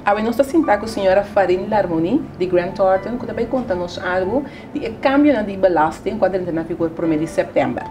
Agora nós estamos sentados com a senhora Farin Larmoni, de Grant Thornton, que também conta-nos algo de cambio na belasting quando entra na vigor por mês de setembro.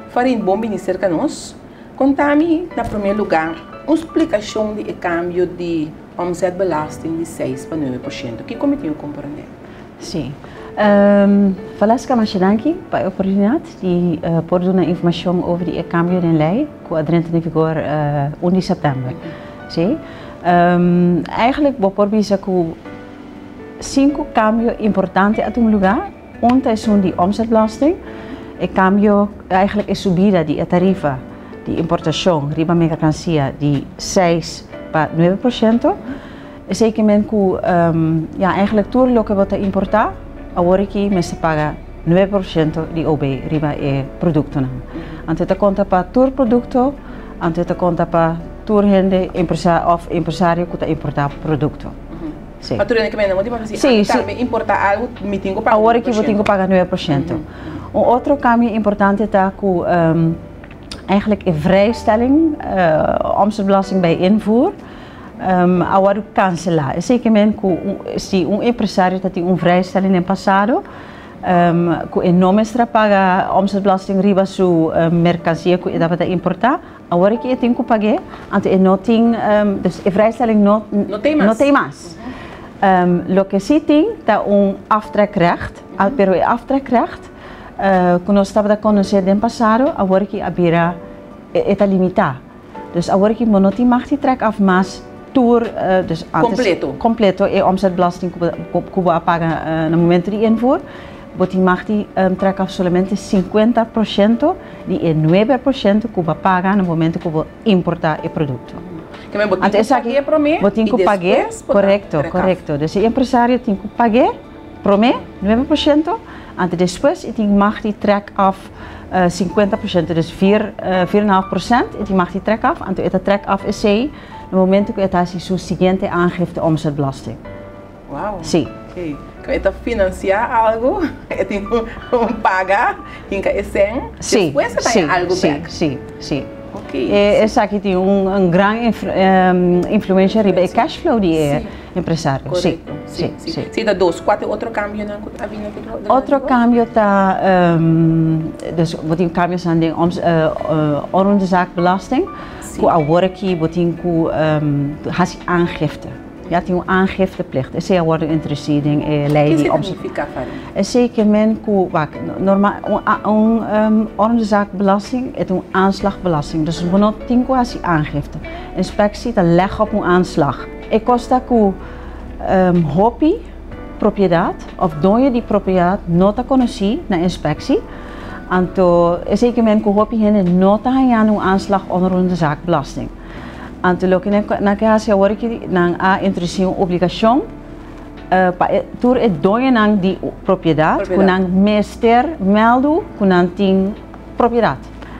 Farin, bom ministro que nós. Conta-me, na primeiro lugar, uma explicação de cambio de omzetbelasting de 6 para 9%. Que como tem que compreender? Sim. Falasse com a Machinanki para a oportunidade de pôr uma informação sobre o cambio de lei que entra em vigor 1 de setembro. Sim. Eigenlijk vou pôr bisa que 5 cambios importantes a um lugar. Um é de omzetbelasting. O cambio eigenlijk é subida de tarifa de importação, riba mercancia de 6 para 9%. Zeker que eigenlijk tudo que você importar, agora aqui se paga 9% de OB riba e produto. Antes de conta para todo produto, antes de conta para todo gente empresário que importar produto. Sim. Mas tu não quer dizer, importar algo, me tenho que pagar 9%. Agora aqui eu tenho que pagar 9%. Outro cambio importante é que eigenlijk een vrijstelling, omzetbelasting bij invoer, agora cancelar. Zeker se empresário tem vrijstelling in passado, que não extra paga omzetbelasting riba su mercancia que dá para importar, agora que tem que pagar, antes não tem, dus a vrijstelling não tem mais. Lo que sí tem aftrekrecht, pero o aftrekrecht que nós estávamos a conhecer no passado, agora que a bira está limitada. Dus agora que não tem mais de trek af, mas tour, dus completo é omzetbelasting que você paga no momento de invoer, você tem mais de trek af somente 50% de 9% que você paga no momento que você importar o produto. Antes aqui você tem que pagar, correto. Dus o empresário tem que pagar, promet 9%. Antes depois, eu tenho mais de trek af 50%, dus 4,5%. Eu tenho mais de trek af. Antes de trek af is no momento que está a sua seguinte aangifte omzetbelasting. Uau! Sim. Okay. Então, financiar algo, eu tenho que pagar, tenho que ser, depois você tem algo back. Sim. Okay. Essa aqui tem grande influência sobre o cash flow de empresário. Correto. Sim. Dá dois. Qual é outro cambio na vida? Outro cambio está, dus wat die cambios zijn de onroerende que agora que você tem que fazer aangifte. Ja, tem aangifteplicht. Essa é a ordem interessante em lei de omzet. É zeker que normaal zaakbelasting is aanslagbelasting. Dus we não tem que fazer aangifte. Inspectie dat legt op een aanslag. Het kost que hobby propriedade of dono die propriedade não está conhecido na inspectie. Então, é zeker que hobby não está ganhando aanslag onroerende zaakbelasting. Anto lo que na que hace agora que na introdução obrigação para tur é dono nang di propriedade, que nang meester meldo, que nang tem propriedade.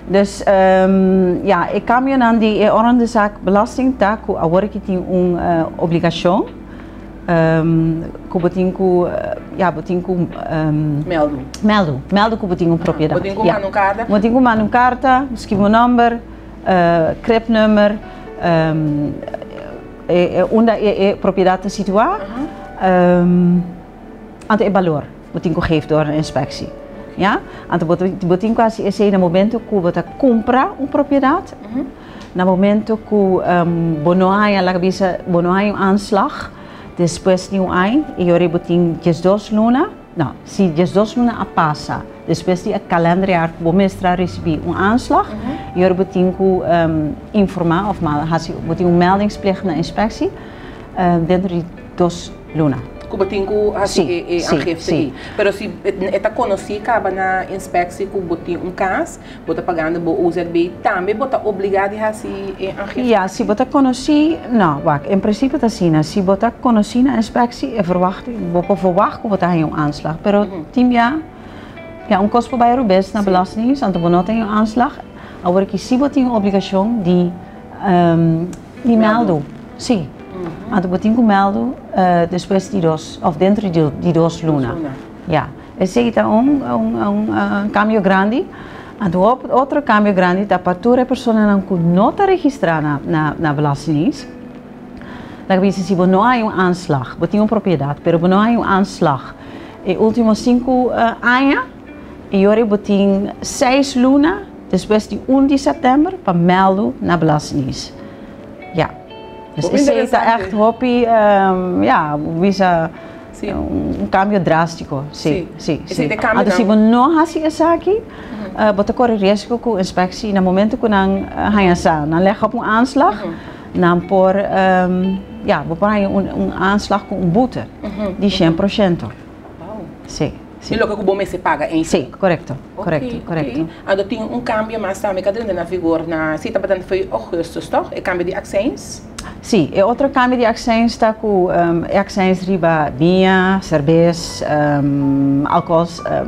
Dus e cambio nang di onroerende zaak belasting tá que agora que tem obrigação que botin meldo que botin propriedade. Botin uma carta, escreve number, CRIP-nummer. Onde a propriedade situada, ante o valor, você geeft door een inspectie. Ja, ante você quase esse no momento que você compra propriedade, no momento que bonoai a cabeça bonoai aanslag, depois de ano e agora você 2 luna, não, se 2 luna a passa. Depois de kalenderjaar que você receber aanslag, e agora você tem que informar of você tem meldingsplicht na inspectie dentro de 2 luna. Que você tem que fazer aangifte. Mas se está conhecido na inspectie que você tem caso, você está pagando o UZB, também você está obrigado a fazer aangifte? Ja, se você está conhecido, não, em princípio está assim, se você está conhecido na inspectie, verwacht que você tem aanslag, mas tem kost bij Rubes na belasting, want we não tem aanslag. Agora que se você tem obrigação de melden, sim. Então você tem que melden depois de 2 of dentro de 2 luna. Ja, esse é cambio grande. Então outro cambio grande é para toda pessoa que não está registrada na belasting. dan dice si no hay un aanslag, botin una propiedad, pero no hay un aanslag. En últimos 5 años, y ahora botin 6 lunas, después de 1 de september, para melden naar Belastingdienst. Ja. Dus is het echt hobby, ja, visa un cambio drástico, sí, sí, sí. Então se não há essa aqui, bota corre risco com inspectie. Na momento que não há dan leg op een aanslag, dan por, ja, we een aanslag com boete, de 100%. Sí. Sí. Y lo que o mês se paga em sí, correcto, correcto, correcto. Ando tem cambio mais também que dentro na vigor na cita para foi augustus, toch? E cambio de accijns? Sim, e outro cambio de accijns está com accijns riba vinha, cerveja, álcool,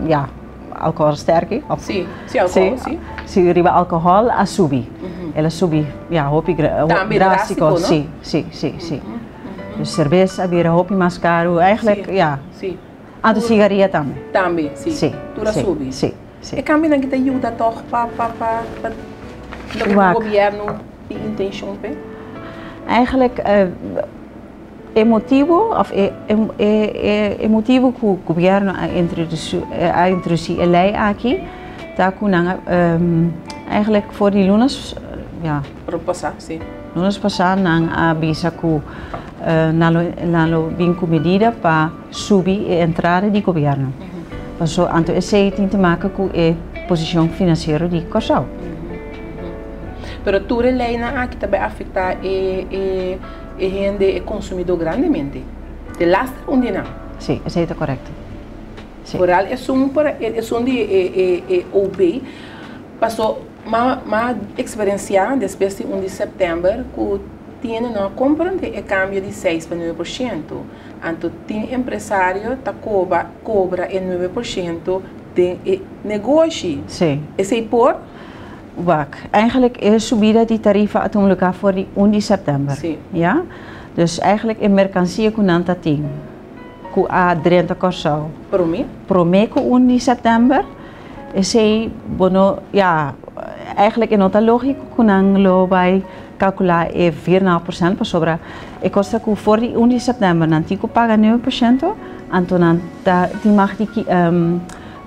ja, álcool sterk. Sim, sim, álcool, sim. Sim, riba álcool a subir. Ela subir, ja, hopi drástico, sim, sim, sim, sim. Dus cerveja vira hopi mais caro, eigenlijk, ja. Sim. A de cigarette também. Também, sim. Sim. Tudo sobe. Sim, sim. E cambio na que te ajuda toch para o governo de intenção, bem? Eigenlijk motivo que o governo a introduzir a lei aqui, tá com eigenlijk voor die lunas, ja. Para passar, sim. Lunas passar nang avisa que nalo vem com medida para subir a entrada do governo. Mas anto esse tem te maken com a posição financeira de Corsau. Pero tu lei na aqui também afeta e consumidor grandemente. De lastre onde não? Sim, isso é correto. Por al é um de OB passou uma experiência depois de 1 de setembro que tinha uma compra de cambio de 6 para 9%. Então, tem empresário que cobra 9% de negócio. Sim. Esse é por? Wacht, eigenlijk is subida die tarieven atomica voor die 1 de september. Sim. Ja? Dus eigenlijk in mercancia com nanta ting. Com a 30 Corsau. Promê com 1 de september. Esse bono, ja, eigenlijk in nota lógico com nang lo bij calcular é 4,5% para sobra. E costa que voor die 1 de september nantico paga 9%, então die mag die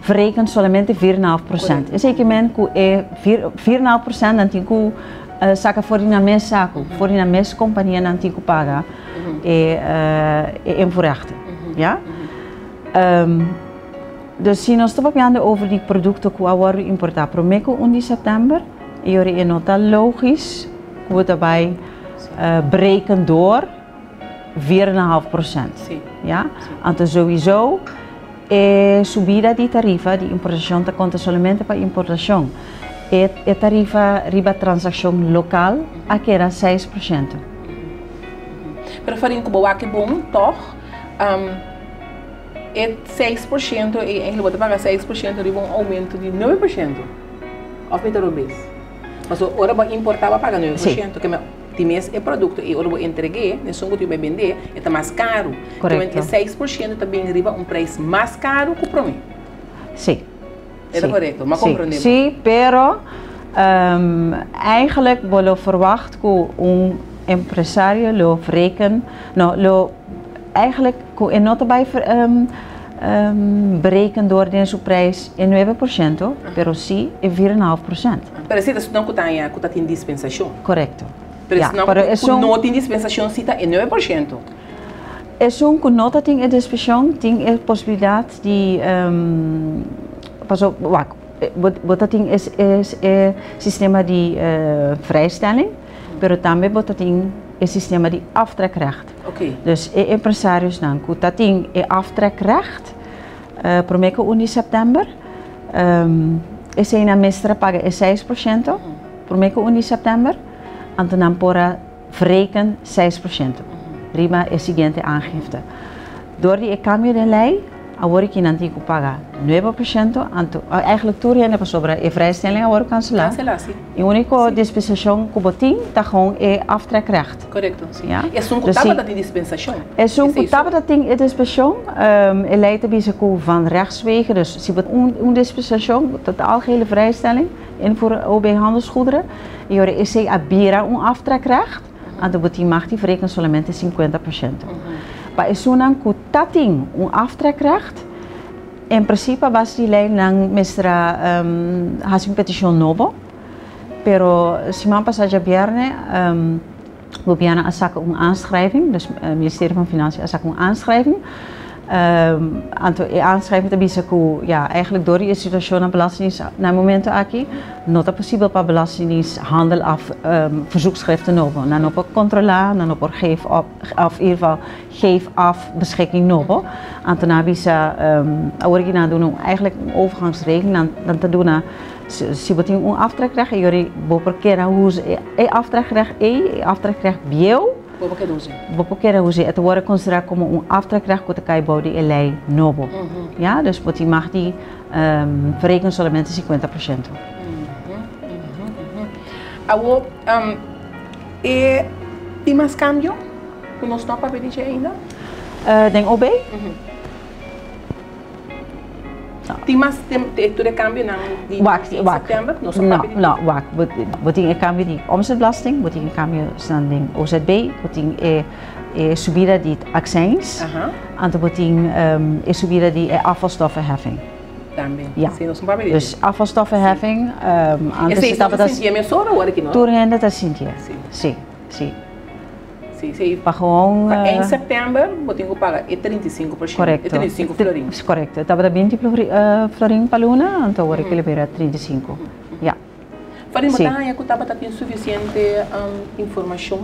verrekenen somente 4,5%. Is ik men que é 4,5% nantico saca voor die na mes saco, voor die na mes companhia nantico paga en voorrechten. Ja? Dus si nós estamos falando over die producten que agora importar para o 1 de september, e é nota logisch we daarbij breken door 4,5%. Sim. Ja? Então sowieso subida de tarifa de importação te conta somente para importação. E tarifa riba transação local aqui era 6%. Pero farinha que boa que bom, toch? É 6% e em Lisboa paga 6% riba aumento de 9%. Of met Robes. Mas ora vai importar vai pagar 9%, que de mês é produto e ora vai entregar, né, só que vai vender, é mais caro. Correto. Então é 6% também riba preço mais caro que para mim. Sim. É correto, mas compreendemos. Sim, pero eigenlijk we verwacht que empresário lo verrekenen, eigenlijk en nota bij berekend door deze prijs in 9%, pero sim em 4,5%. Pero se não que tem dispensação. Correto. Pero se não tem dispensação, se está em 9%. É que não tem dispensação, tem a possibilidade de wat tem é sistema de vrijstelling, pero também tem é sistema de aftrekrecht. Okay. Dus empresários não, que tem aftrekrecht, para o mês 1 de setembro, esse na mestra paga 6%, para o mês 1 de setembro, então não pora verrekenen 6%. Prima é a seguinte aangifte. Door die cambio de lei, agora que não tem que pagar 9%, então eigenlijk tudo é para sobra é vrijstelling agora cancelar. Cancelatie. E a única dispensação que botin tá com é aftrekrecht. Correto, sim. Ja? É só que tava da dispensação. É só que tava da ting dispensação, leidt bij van rechtswege, dus ze wordt dispensação, totaal gele vrijstelling in voor OB handelsgoederen. Je is ze abira aftrekrecht. Ando botin mag die verrekenen solamente 50%. Maar is zo dan que tating aftrekrecht, in principe was die lei nang mistra hasing petition novo, pero si man passage bierne we biana asaka aanschrijving, dus het ministerie van Financiën asaka aanschrijving. Aanschrijving te ja, eigenlijk door die institutionele belastingdienst naar momenten aki, nota possible pa belastingdienst handel af verzoekschriften novo, dan op controla, dan op geef op, of in ieder geval geef af beschikking novo. En daarna bisa origina doen eigenlijk een overgangsregeling dan te doen naar siboting een aftrekrecht, jullie boperkeren hoe ze aftrekrecht bieu. Bopokera hoe het wordt considerado como een aftrekrecht que cai body elei novo. Ja, dus wat die mag die verrekenen solamente 50%. Awo tem mais cambio? Que nós não podemos ainda? Denk OB? Tem mais tempo de cambio na setembro? Nou, wacht. Wat een cambio die omzetbelasting, wat een cambio standing OZB, wat een subida die accijns, en wat een subida die afvalstoffenheffing. Ja. Dus afvalstoffenheffing. Esse estava sentia mesora ou aqui não? Toerende dat sentia. Sim, sim. Em setembro, eu tenho que pagar 35%. Correto. 35 florins. Correto. Estava 20 florins para luna, então agora que ele vira 35. Ja. Farin, mas aí que estava tendo suficiente informação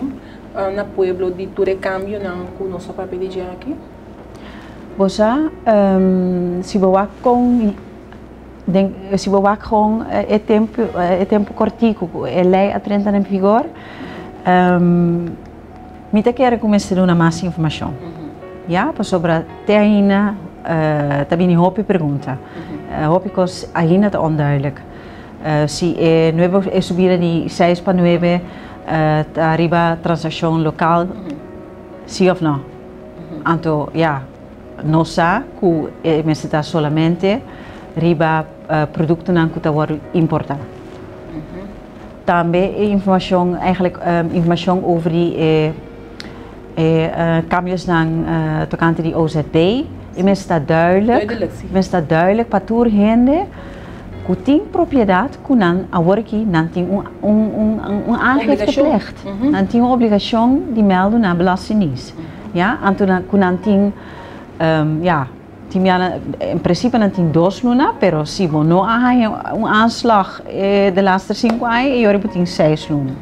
na pueblo de todo cambio na nossa papel de aqui. Você, se você com se você com tempo cortico, a lei a 30 em vigor. Mita quero começar a dar mais informação. Ja, sobre a terrena, também hoop pergunta. Hoop ik als ainda te onduidelijk. Si nuevo subida die 6 para 9 arriba transacción local, sí of no. Anto, ja, no sa que me está solamente riba producten aan que worden importar. Também informação, eigenlijk informação over die cambios naar tocante die OZB. Me está duidelijk para toer hende que tem propriedade que não agora que não tem aangifteplicht, não tem obrigação de melden naar belastingdienst. Ja, então que não tem ja, in principe não tem 2 luna, pero se você não há aanslag de laatste 5 anos, eu tem 6 luna.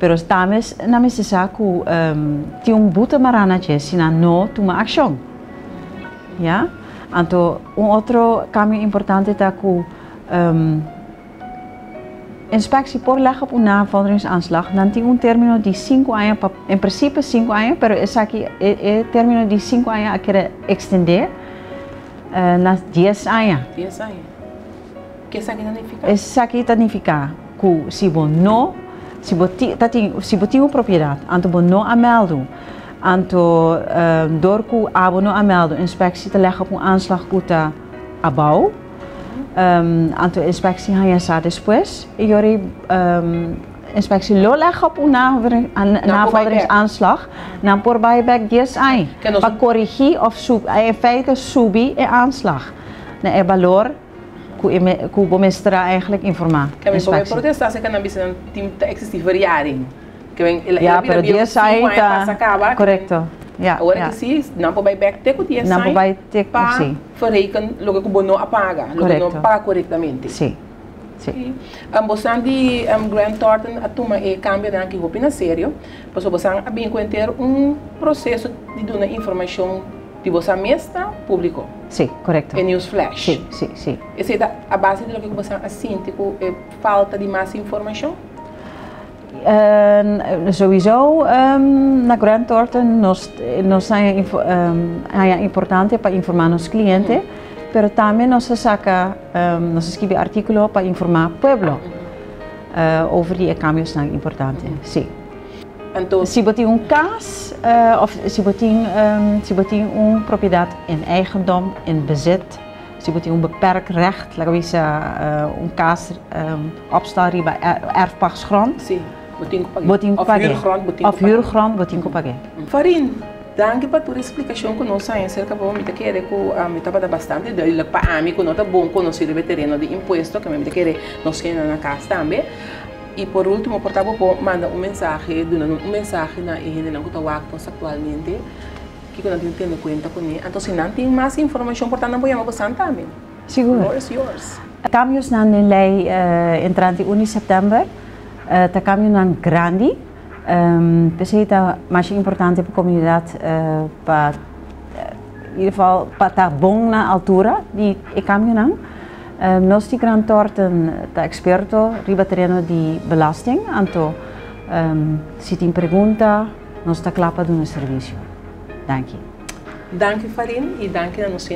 Pero também não é necessário que tem boete marana se não toma ação. Ja, então outro caminho importante é que inspectie voorleggen op een navolgingsaanslag, dan tem termino de 5 anos, in principe 5 anos, pero esse aqui é termino de 5 anos a querer extender nas 10 anos. 10 anos. Que isso aqui significa? Isso aqui significa que se você não, se você tem uma propriedade, então você não ameldo, então door que você não ameldo, inspectie te leggen op een aanslag que está abau. Então a inspectie gaan já depois e jullie inspectie lo leggen op een navolgingsaanslag, dan por buyback 10 anos para corrigir of in feite subir de aanslag naar het valor que o mestra eigenlijk informar. Que vem para protestar se cannabis tem existe variaring. Que vem ja, pero 10 anos está correcto. Ja, agora que sim, não pode back ter com 10 anos para verrekenen o que você não apaga, o que não paga corretamente. Sim. Sim. Você de Grant Thornton a tomar e cambia de que opina sério, pois você bem conhecer processo de dar informação de você mesma público. Sim, correto. E news flash. Sim, sim, sim. Essa é a base do que você sente que falta de mais informação. Sowieso na Grant Thornton nos é importante para informar os clientes, pero também nos saca nos escreve artículo para informar pueblo over die cambios são importantes. Sim. Então, se você tem caso of se você tem propriedade em eigendom, in bezit, se você tem beperkt recht, laten we zeggen caso opstaan bij erfpachtsgrond. Sim. botinho pague. Of huurgrond, botinho pague. Farin, dank je por explicação que nós temos acerca de como querer que me estava bastante de para mim que não tá bom conhecer o terreno de imposto que me querer nós temos na casa também. E por último, por favor, manda mensagem, dando mensagem na gente que está atualmente, que não tem tendo conta com ele. Então, se não tem mais informação, portanto, não podemos passar também. Seguro. The floor is yours. Caminhos na lei entrante 1 de setembro, tá caminho na grande, pensei que é mais importante para a comunidade para, in ieder geval, para estar bom na altura de caminho não. Nós de Grant Thornton tá experto riba terreno de belasting, então se tem pergunta, nós tá clapa do nosso serviço. Danke. Danke Farin e danke a nós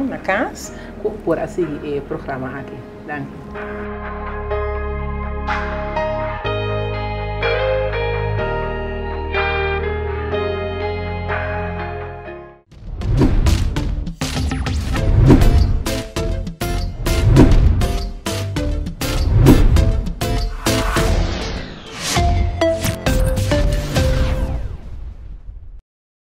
na casa por seguir o programa aqui. Danke.